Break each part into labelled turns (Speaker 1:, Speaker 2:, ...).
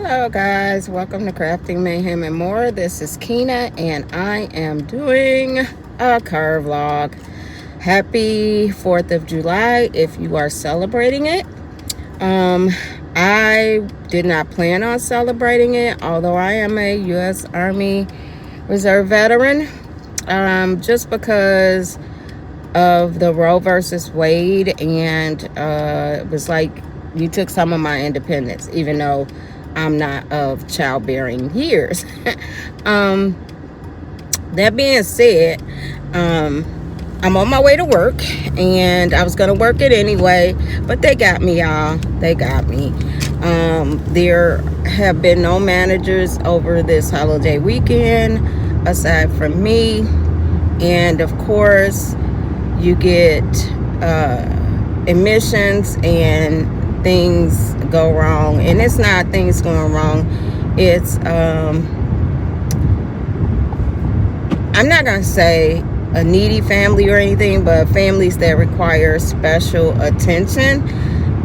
Speaker 1: Hello guys, welcome to Crafting Mayhem and More. This is Kina and I am doing a car vlog. Happy 4th of July if you are celebrating it. I did not plan on celebrating it, although I am a U.S. Army Reserve veteran, just because of the Roe versus Wade, and it was like you took some of my independence, even though I'm not of childbearing years. That being said, I'm on my way to work, and I was gonna work it anyway, but they got me, y'all. They got me. There have been no managers over this holiday weekend aside from me, and of course you get emissions and things go wrong. And it's not things going wrong, it's I'm not gonna say a needy family or anything, but families that require special attention.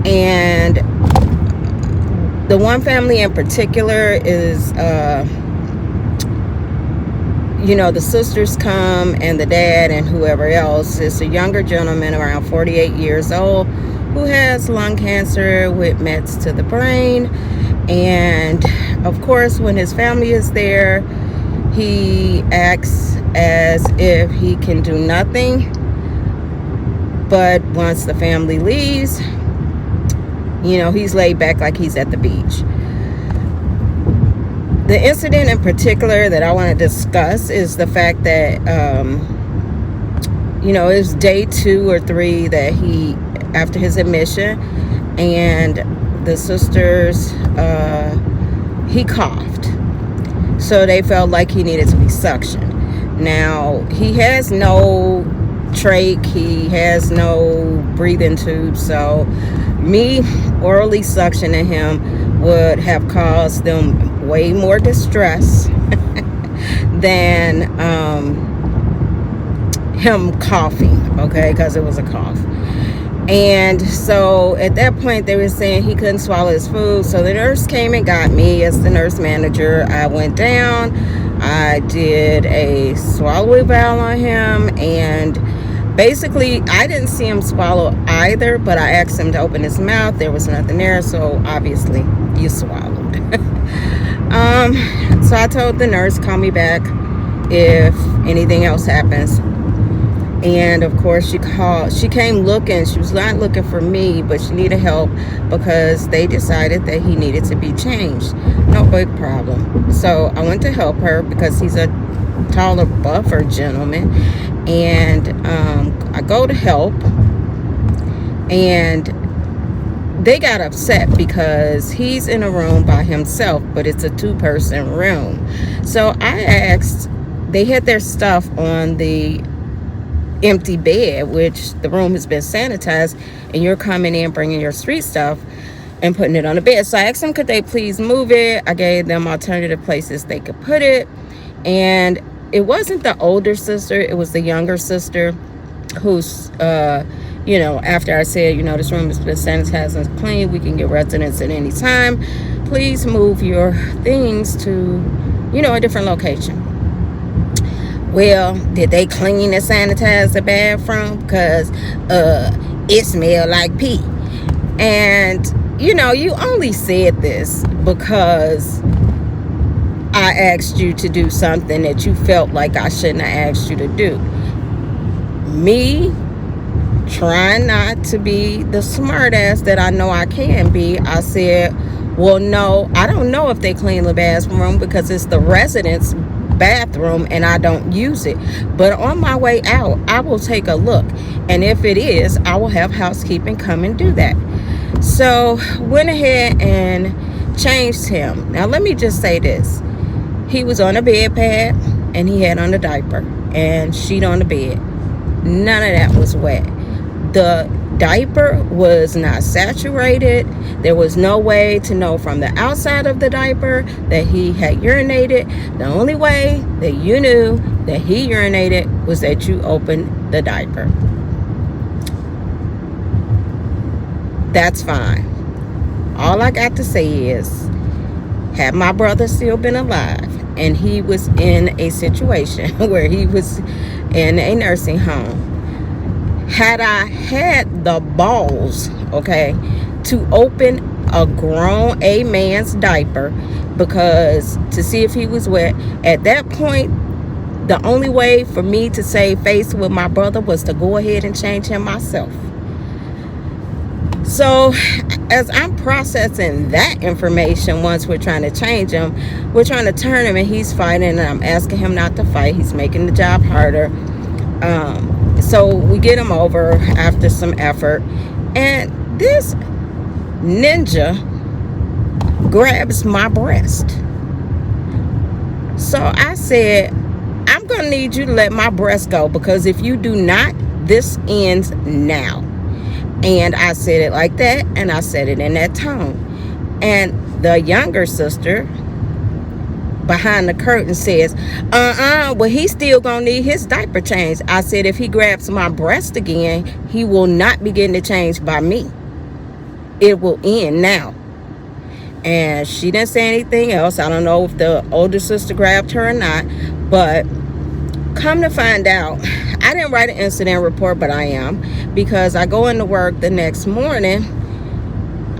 Speaker 1: And the one family in particular is the sisters come and the dad and whoever else. It's a younger gentleman around 48 years old who has lung cancer with mets to the brain. And of course, when his family is there, he acts as if he can do nothing. But once the family leaves, he's laid back like he's at the beach. The incident in particular that I want to discuss is the fact that, it's day 2 or 3 that after his admission, and the sisters, he coughed. So they felt like he needed to be suctioned. Now, he has no trach, he has no breathing tube, so me orally suctioning him would have caused them way more distress than him coughing, okay, because it was a cough. And so at that point they were saying he couldn't swallow his food, so the nurse came and got me as the nurse manager. I went down, I did a swallow eval on him, and basically I didn't see him swallow either, but I asked him to open his mouth. There was nothing there, so obviously you swallowed. So I told the nurse, call me back if anything else happens. And of course she came looking. She was not looking for me, but she needed help because they decided that he needed to be changed. No big problem. So I went to help her because he's a taller, buffer gentleman. And I go to help, and they got upset because he's in a room by himself, but it's a 2-person room. So I asked, they had their stuff on the empty bed, which the room has been sanitized, and you're coming in bringing your street stuff and putting it on the bed. So I asked them, could they please move it? I gave them alternative places they could put it. And it wasn't the older sister, it was the younger sister who's after I said, this room has been sanitized and clean, we can get residents at any time, please move your things to a different location. Well, did they clean and sanitize the bathroom? Because it smelled like pee. And you only said this because I asked you to do something that you felt like I shouldn't have asked you to do. Me trying not to be the smart ass that I know I can be, I said, well, no, I don't know if they clean the bathroom because it's the residents' bathroom and I don't use it. But on my way out, I will take a look. And if it is, I will have housekeeping come and do that. So went ahead and changed him. Now, let me just say this. He was on a bed pad and he had on a diaper and sheet on the bed. None of that was wet. The diaper was not saturated. There was no way to know from the outside of the diaper that he had urinated. The only way that you knew that he urinated was that you opened the diaper. That's fine. All I got to say is Had my brother still been alive and he was in a situation where he was in a nursing home, had I had the balls, okay, to open a man's diaper because to see if he was wet, at that point, the only way for me to save face with my brother was to go ahead and change him myself. So as I'm processing that information, once we're trying to change him, we're trying to turn him and he's fighting, and I'm asking him not to fight. He's making the job harder. So we get him over after some effort, and this ninja grabs my breast. So I said, I'm going to need you to let my breast go, because if you do not, this ends now. And I said it like that, and I said it in that tone. And the younger sister behind the curtain says, well, he's still gonna need his diaper changed. I said, if he grabs my breast again, he will not be getting it changed by me. It will end now. And she didn't say anything else. I don't know if the older sister grabbed her or not, but come to find out, I didn't write an incident report, but I am, because I go into work the next morning.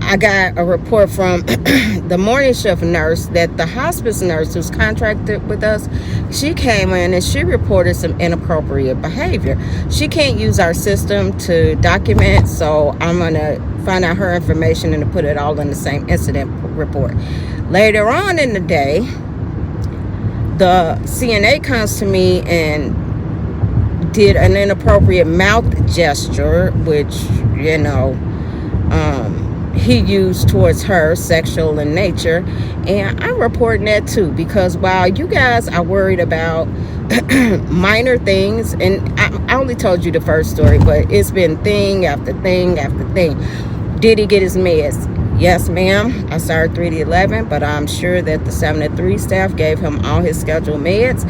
Speaker 1: I got a report from the morning shift nurse that the hospice nurse who's contracted with us, she came in and she reported some inappropriate behavior. She can't use our system to document, so I'm going to find out her information and to put it all in the same incident report. Later on in the day, the CNA comes to me and did an inappropriate mouth gesture, which, he used towards her, sexual in nature. And I'm reporting that too, because while you guys are worried about minor things, and I only told you the first story, but it's been thing after thing after thing. Did he get his meds? Yes, ma'am. I started 3 to 11, but I'm sure that the 7 to 3 staff gave him all his scheduled meds.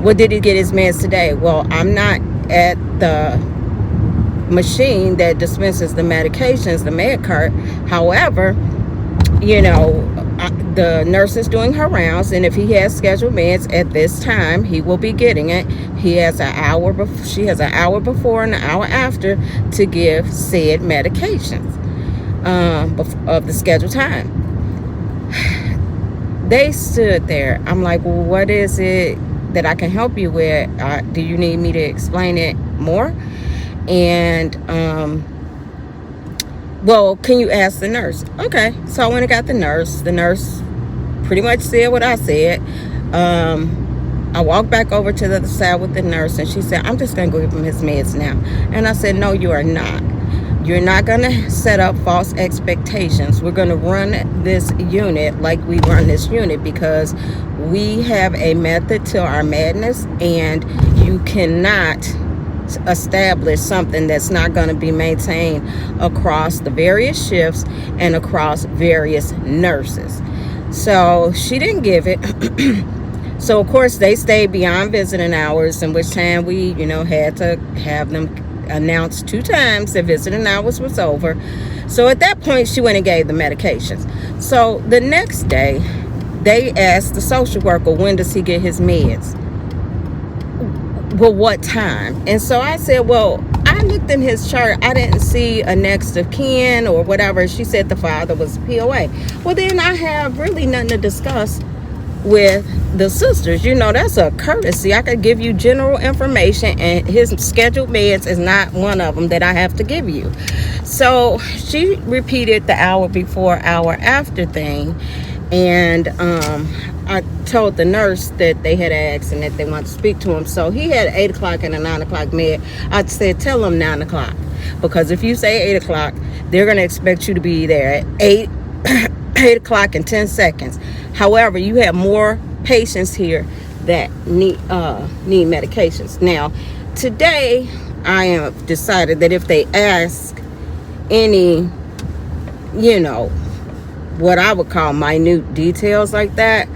Speaker 1: What did he get his meds today? Well, I'm not at the machine that dispenses the medications, the med cart. However, the nurse is doing her rounds, and if he has scheduled meds at this time, he will be getting it. He has an hour before, she has an hour before and an hour after to give said medications of the scheduled time. They stood there. I'm like, well, what is it that I can help you with? Do you need me to explain it more? And well, can you ask the nurse? Okay. So I went and got the nurse. The nurse pretty much said what I said. I walked back over to the other side with the nurse, and she said, I'm just going to go give him his meds now. And I said, no, you are not. You're not going to set up false expectations. We're going to run this unit like we run this unit, because we have a method to our madness, and you cannot establish something that's not going to be maintained across the various shifts and across various nurses. So she didn't give it. So of course they stayed beyond visiting hours, in which time we had to have them announce 2 times that visiting hours was over. So at that point she went and gave the medications. So the next day they asked the social worker, when does he get his meds? Well, what time? And so I said, well, I looked in his chart. I didn't see a next of kin or whatever. She said the father was POA. Well, then I have really nothing to discuss with the sisters. That's a courtesy. I could give you general information, and his scheduled meds is not one of them that I have to give you. So she repeated the hour before, hour after thing. And I told the nurse that they had asked and that they wanted to speak to him. So he had 8 o'clock and a 9 o'clock med. I said, tell him 9 o'clock. Because if you say 8 o'clock, they're going to expect you to be there at 8 o'clock and 10 seconds. However, you have more patients here that need medications. Now, today, I have decided that if they ask any, what I would call minute details like that,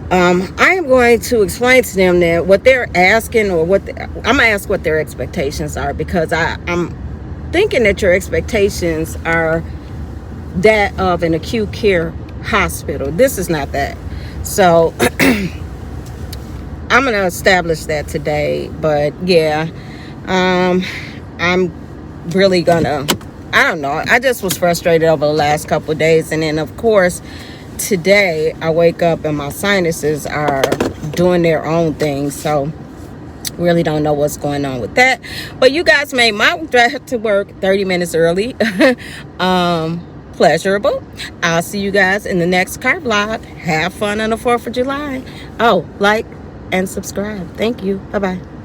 Speaker 1: I am going to explain to them that what they're asking, or I'm going to ask what their expectations are, because I'm thinking that your expectations are that of an acute care hospital. This is not that. So I'm gonna establish that today. But yeah, I'm really gonna, I don't know, I just was frustrated over the last couple of days. And then of course today I wake up and my sinuses are doing their own thing. So really don't know what's going on with that. But you guys made my drive to work 30 minutes early pleasurable. I'll see you guys in the next car vlog. Have fun on the 4th of July. Oh, like and subscribe. Thank you. Bye bye.